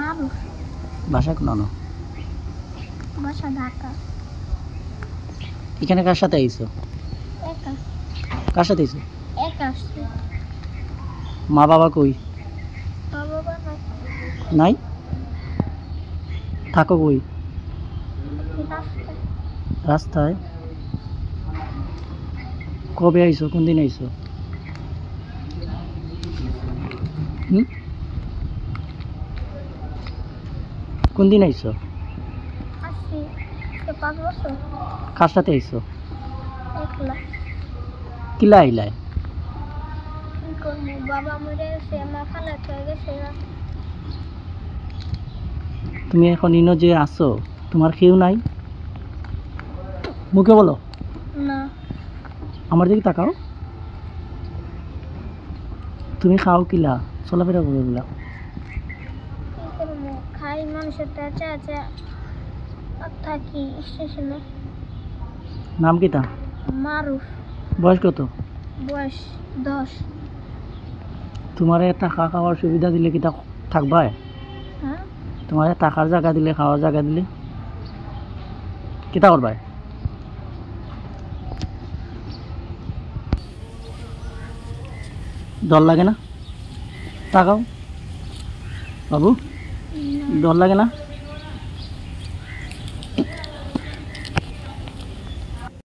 মারুফ। বাসা কোন? বাসা ঢাকা। এখানে কার সাথে আইছো? একা। কার সাথে আইছো? একা আসছি। মা বাবা কই? মা বাবা নাই। নাই? থাকো কই? রাস্তায়। রাস্তায়? কবে আইছো? কোন দিন আইছো? কোন দিন আইছো? আসছি 5 বছর। কার সাথে আইছো? একলা। কিলা আইলাই? কি করবো, বাবা মরে গেছে, মা ফালা হয়ে গেছে। তুমি এখন ইনো যে আছো তোমার কেউ নাই? মুখে বলো। না। আমার দিকে তাকাও। তুমি খাও কিলা? চলাফেরা করো কিলা? কি করবো, খাই মানুষের চা চা আর থাকি স্টেশনে। নাম কিতা? মারুফ। বয়স কত? বয়স 10। তোমারে টাকা খাওয়ার সুবিধা দিলে কিতা থাকবা? হ্যাঁ। তোমারে টাকার জায়গা দিলে, খাওয়ার জায়গা দিলে কিতা করবা? ডর লাগে না? তাকাও বাবু, ডর লাগে না?